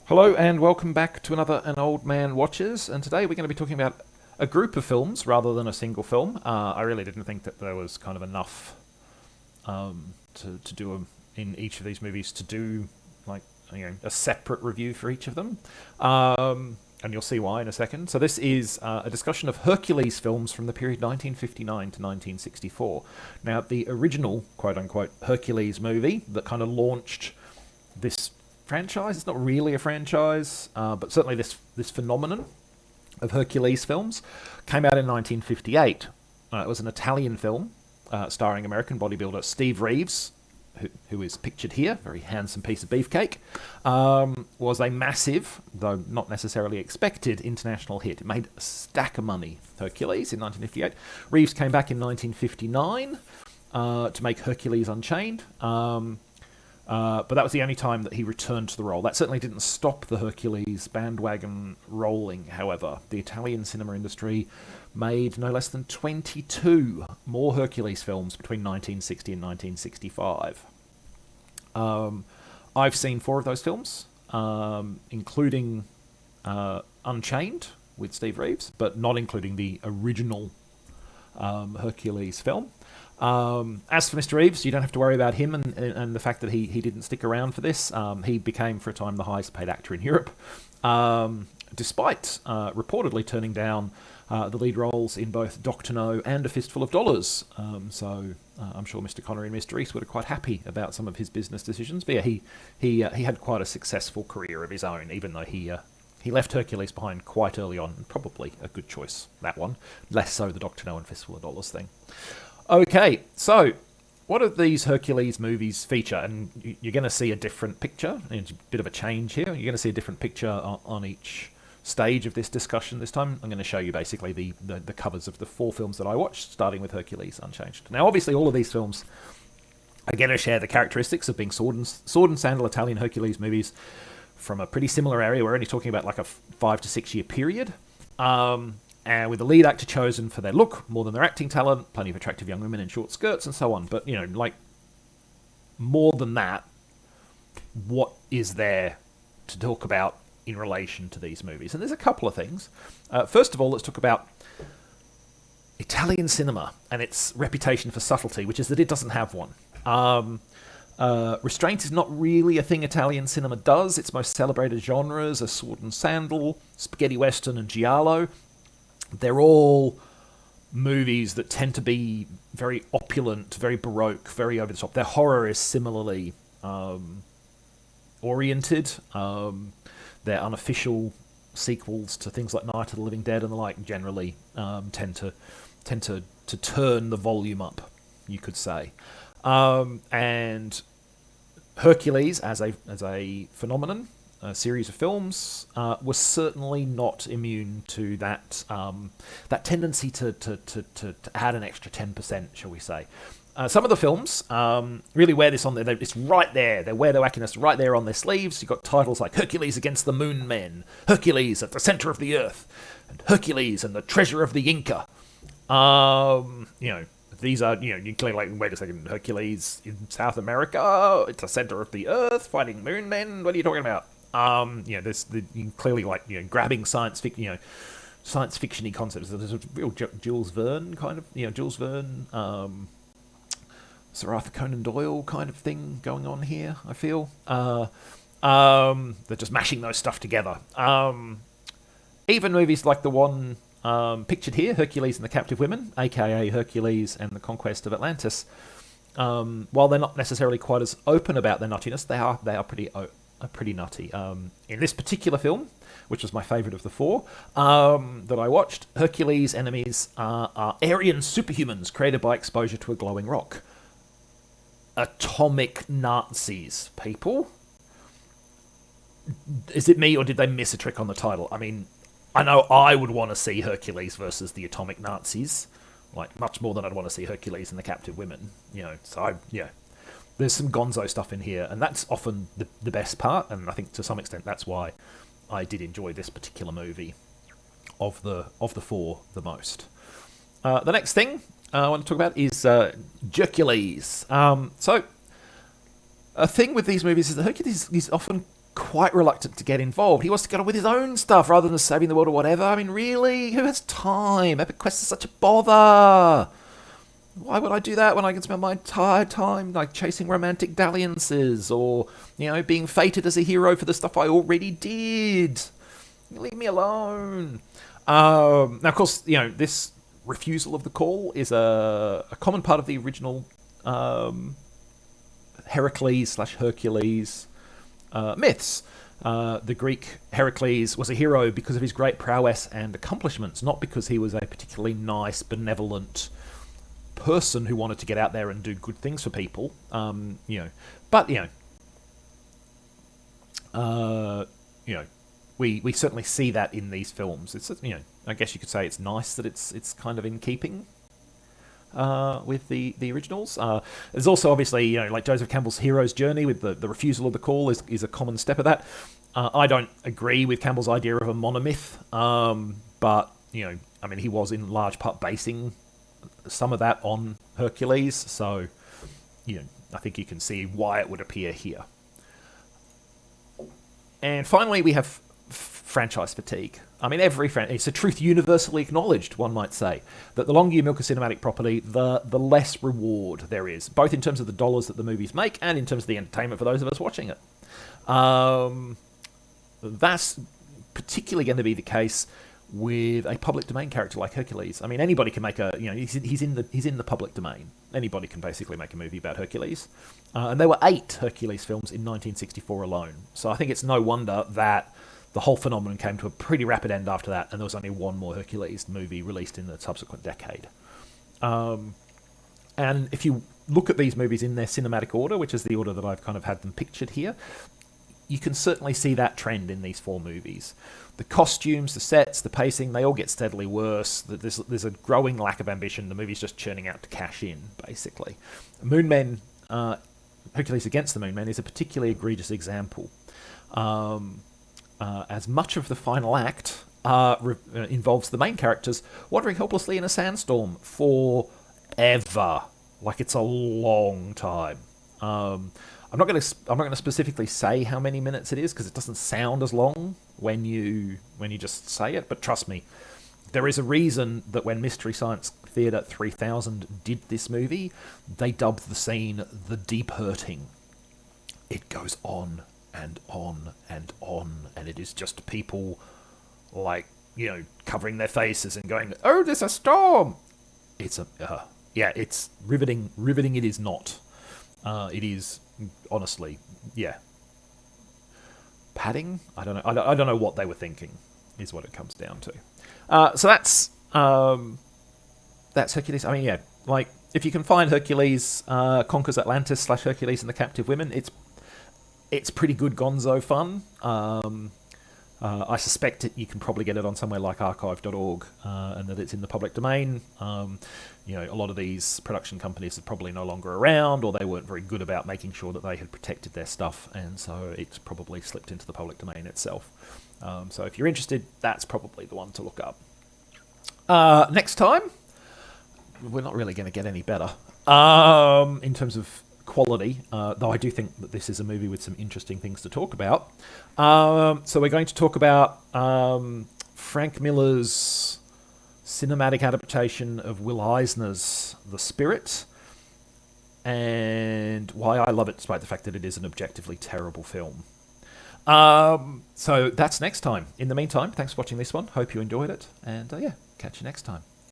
Hello and welcome back to another An Old Man Watches, and today we're going to be talking about a group of films rather than a single film. I really didn't think that there was kind of enough to do in each of these movies to do like a separate review for each of them, and you'll see why in a second. So this is a discussion of Hercules films from the period 1959 to 1964. Now the original quote-unquote Hercules movie that kind of launched this franchise. It's not really a franchise, but certainly this phenomenon of Hercules films came out in 1958. It was an Italian film starring American bodybuilder Steve Reeves, who is pictured here, very handsome piece of beefcake, was a massive, though not necessarily expected, international hit. It made a stack of money, Hercules, in 1958. Reeves came back in 1959 to make Hercules Unchained. But that was the only time that he returned to the role. That certainly didn't stop the Hercules bandwagon rolling, however. The Italian cinema industry made no less than 22 more Hercules films between 1960 and 1965. I've seen 4 of those films, including Unchained with Steve Reeves, but not including the original Hercules film. As for Mr. Reeves, you don't have to worry about him and the fact that he didn't stick around for this. He became, for a time, the highest paid actor in Europe, despite reportedly turning down the lead roles in both Dr. No and A Fistful of Dollars. So I'm sure Mr. Connery and Mr. Reese were quite happy about some of his business decisions. But yeah, he had quite a successful career of his own, even though he left Hercules behind quite early on, and probably a good choice, that one. Less so the Dr. No and Fistful of Dollars thing. Okay, so what do these Hercules movies feature? And you're going to see a different picture. It's a bit of a change here. You're going to see a different picture on each stage of this discussion this time. I'm going to show you basically the covers of the 4 films that I watched, starting with Hercules Unchanged. Now, obviously, all of these films are going to share the characteristics of being sword and sandal Italian Hercules movies from a pretty similar area. We're only talking about like a 5 to 6 year period. And with the lead actor chosen for their look more than their acting talent, plenty of attractive young women in short skirts and so on. But, like, more than that, what is there to talk about in relation to these movies? And there's a couple of things. First of all, let's talk about Italian cinema and its reputation for subtlety, which is that it doesn't have one. Restraint is not really a thing Italian cinema does. Its most celebrated genres are sword and sandal, spaghetti western, and giallo. They're all movies that tend to be very opulent, very baroque, very over the top. Their horror is similarly oriented. Their unofficial sequels to things like Night of the Living Dead and the like generally tend to turn the volume up, you could say. And Hercules as a phenomenon, a series of films, was certainly not immune to that tendency to add an extra 10%, shall we say. Some of the films really wear this on there. It's right there. They wear their wackiness right there on their sleeves. You've got titles like Hercules Against the Moon Men, Hercules at the Center of the Earth, and Hercules and the Treasure of the Inca. These are, you clearly like, wait a second, Hercules in South America, it's the center of the earth, fighting moon men, what are you talking about? There's clearly like, grabbing science fiction, science fiction-y concepts. There's a real Jules Verne kind of, Jules Verne, Sir Arthur Conan Doyle kind of thing going on here, I feel. They're just mashing those stuff together. Even movies like the one pictured here, Hercules and the Captive Women, aka Hercules and the Conquest of Atlantis, while they're not necessarily quite as open about their nuttiness, they are pretty nutty. In this particular film, which was my favourite of the 4 that I watched, Hercules' enemies are Aryan superhumans created by exposure to a glowing rock. Atomic Nazis, people. Is it me, or did they miss a trick on the title? I mean, I know I would want to see Hercules versus the Atomic Nazis, like much more than I'd want to see Hercules and the Captive Women. There's some gonzo stuff in here, and that's often the best part, and I think to some extent that's why I did enjoy this particular movie of the 4 the most. The next thing I want to talk about is Hercules. So, a thing with these movies is that Hercules is often quite reluctant to get involved. He wants to get on with his own stuff rather than saving the world or whatever. I mean, really? Who has time? Epic Quest is such a bother. Why would I do that when I can spend my entire time like chasing romantic dalliances or, being fated as a hero for the stuff I already did? Leave me alone. Now, of course, this refusal of the call is a common part of the original Hercules myths. The Greek Hercules was a hero because of his great prowess and accomplishments, not because he was a particularly nice, benevolent person who wanted to get out there and do good things for people. We certainly see that in these films. It's I guess you could say it's nice that it's kind of in keeping with the originals. There's also obviously like Joseph Campbell's hero's journey with the refusal of the call is a common step of that. I don't agree with Campbell's idea of a monomyth, but he was in large part basing some of that on Hercules, so I think you can see why it would appear here. And finally, we have franchise fatigue. I mean, it's a truth universally acknowledged, one might say, that the longer you milk a cinematic property, the less reward there is, both in terms of the dollars that the movies make and in terms of the entertainment for those of us watching it. That's particularly going to be the case with a public domain character like Hercules. I mean, anybody can make he's in the public domain. Anybody can basically make a movie about Hercules. And there were 8 Hercules films in 1964 alone. So I think it's no wonder that the whole phenomenon came to a pretty rapid end after that, and there was only one more Hercules movie released in the subsequent decade. And if you look at these movies in their cinematic order, which is the order that I've kind of had them pictured here, you can certainly see that trend in these 4 movies. The costumes, the sets, the pacing, they all get steadily worse. There's a growing lack of ambition. The movie's just churning out to cash in, basically. Moonmen, Hercules Against the Moonmen, is a particularly egregious example. As much of the final act involves the main characters wandering helplessly in a sandstorm forever. Like, it's a long time. I'm not going to specifically say how many minutes it is because it doesn't sound as long when you just say it. But trust me, there is a reason that when Mystery Science Theater 3000 did this movie, they dubbed the scene "the deep hurting." It goes on and on and on, and it is just people covering their faces and going, "Oh, there's a storm." It's it's riveting. Riveting. It is not. It is. Honestly, yeah. Padding? I don't know. I don't know what they were thinking, is what it comes down to. So that's Hercules. I mean, yeah, like if you can find Hercules conquers Atlantis / Hercules and the Captive Women, it's pretty good gonzo fun. I suspect you can probably get it on somewhere like archive.org, and that it's in the public domain. A lot of these production companies are probably no longer around, or they weren't very good about making sure that they had protected their stuff, and so it's probably slipped into the public domain itself. So if you're interested, that's probably the one to look up. Next time, we're not really going to get any better in terms of quality, though I do think that this is a movie with some interesting things to talk about. So we're going to talk about Frank Miller's cinematic adaptation of Will Eisner's The Spirit, and why I love it despite the fact that it is an objectively terrible film. So that's next time. In the meantime, thanks for watching this one. Hope you enjoyed it, and catch you next time.